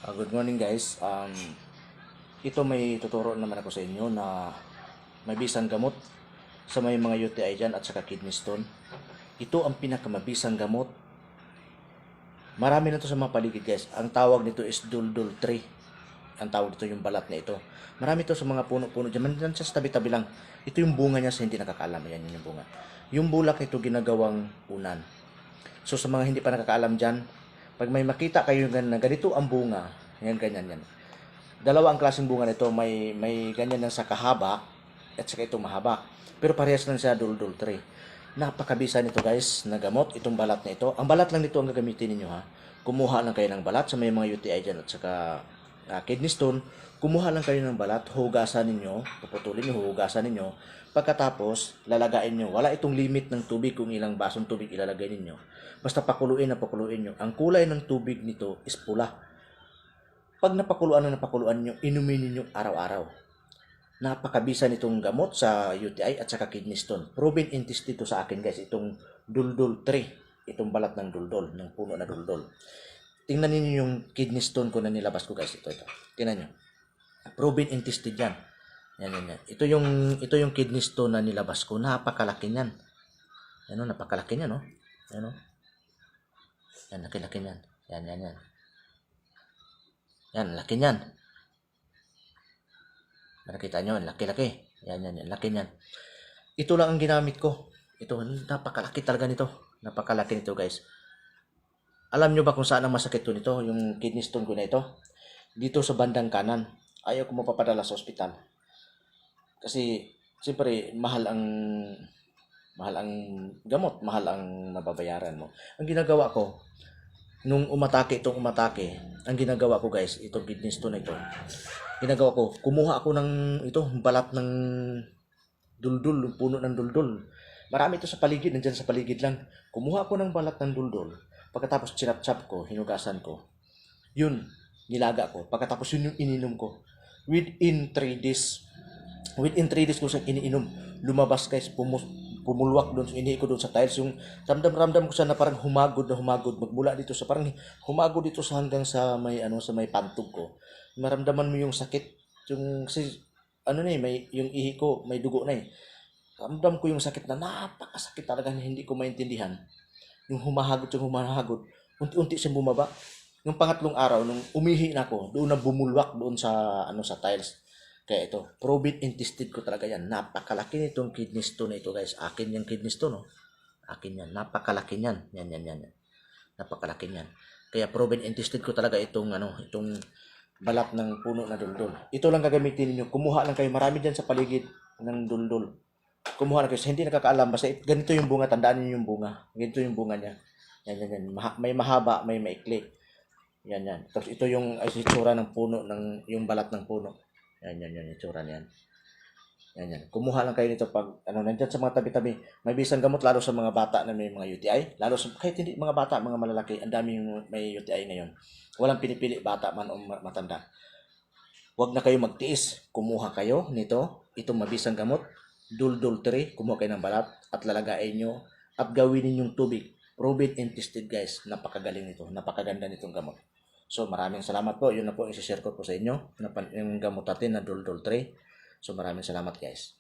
Good morning guys. Ito may tuturo naman ako sa inyo na may bisang gamot sa may mga UTI dyan at saka kidney stone. Ito ang pinakamabisang gamot. Marami na to sa mga paligid guys. Ang tawag nito is duldul tree. Ang tawag nito yung balat na ito. Marami to sa mga puno-puno dyan. Dyan sa tabi-tabi lang. Ito yung bunga niya sa hindi nakakaalam. Yan yung bunga. Yung bulak nito ginagawang unan. So sa mga hindi pa nakakaalam dyan, pag may makita kayo na ganito ang bunga, yan, ganyan yan. Dalawa ang klaseng bunga nito, may ganyan lang sa kahaba at saka ito mahaba. Pero parehas lang siya duldul tree. Napakabisa nito guys, na gamot, itong balat na ito. Ang balat lang nito ang gagamitin ninyo ha. Kumuha lang kayo ng balat sa may mga UTI dyan at saka kidney stone. Kumuha lang kayo ng balat, hugasan ninyo, puputulin nyo, hugasan ninyo. Pagkatapos, lalagain nyo. Wala itong limit ng tubig kung ilang basong tubig ilalagay ninyo. Basta pakuluin na pakuluin nyo. Ang kulay ng tubig nito is pula. Pag napakuluan nyo, inumin ninyo araw-araw. Napakabisa nitong gamot sa UTI at saka kidney stone. Proven in test dito sa akin guys, itong duldul tree. Itong balat ng duldul, ng puno na duldul. Tingnan niyo yung kidney stone ko na nilabas ko guys. Ito. Tingnan nyo. Proven and tested yan. Yan. Ito yung kidney stone na nilabas ko. Napakalaki niyan. Yan o, napakalaki niyan o. Yan o. Yan, laki-laki niyan. Yan. Yan, laki niyan. Nakita nyo, laki-laki. Yan, laki niyan. Ito lang ang ginamit ko. Ito, napakalaki talaga nito. Napakalaki nito guys. Alam nyo ba kung saan ang masakit to nito? Yung kidney stone ko na ito. Dito sa bandang kanan. Ayaw ko mapapadala sa ospital. Kasi, siyempre, mahal ang gamot, mahal ang mababayaran mo. Ang ginagawa ko, nung itong umatake, ang ginagawa ko guys, itong kidney stone na ito, ginagawa ko, kumuha ako ng balat ng duldul, puno ng duldul. Marami ito sa paligid, nandyan sa paligid lang. Kumuha ako ng balat ng duldul. Pagkatapos chinap-chap ko, hinugasan ko. Yun, nilaga ko. Pagkatapos yun yung ininom ko. Within 3 days ko siyang iniinom. Lumabas guys, pumulwak doon, inihi ko doon sa tiles. Yung ramdam ko siya na parang humagod. Magmula dito sa parang humagod dito sa hanggang sa may sa may pantog ko. Maramdaman mo yung sakit. Yung yung ihi ko, may dugo na eh. Ramdam ko yung sakit na napakasakit talaga na hindi ko maintindihan. Yung humahagod, unti-unti siyang bumaba. Yung pangatlong araw, nung umihi na ako, doon na bumulwak doon sa sa tiles. Kaya ito, proven and tested ko talaga yan. Napakalaki nitong kidney stone na ito guys. Akin yung kidney stone, oh. Akin yan. Napakalaki niyan. Yan. Napakalaki niyan. Kaya proven and tested ko talaga itong balat ng puno na duldul. Ito lang gagamitin niyo. Kumuha lang kayo. Marami dyan sa paligid ng duldul. Kumuha lang kayo. Hindi nakakaalam. Basta ganito yung bunga. Tandaan niyo yung bunga. Ganito yung bunga niya. Yan. May mahaba, may maikli. Yan. Tapos ito yung itsura ng puno, yung balat ng puno. Yan, itsura niyan. Yan. Kumuha lang kayo nito pag, nandyan sa mga tabi-tabi. May bisang gamot, lalo sa mga bata na may mga UTI. Lalo sa, kahit hindi mga bata, mga malalaki, ang daming may UTI ngayon. Walang pinipili, bata man o matanda. Huwag na kayo magtiis. Kumuha kayo nito, itong mabisang gamot, duldul tree, kumuha kayo ng balat, at lalagain nyo, at gawin ninyong tubig. Proven and tested guys. Napakagaling nito. Napakaganda nitong gamot. So maraming salamat po. Yun na po i-share ko po sa inyo. Yung gamot natin na duldul tree. So maraming salamat guys.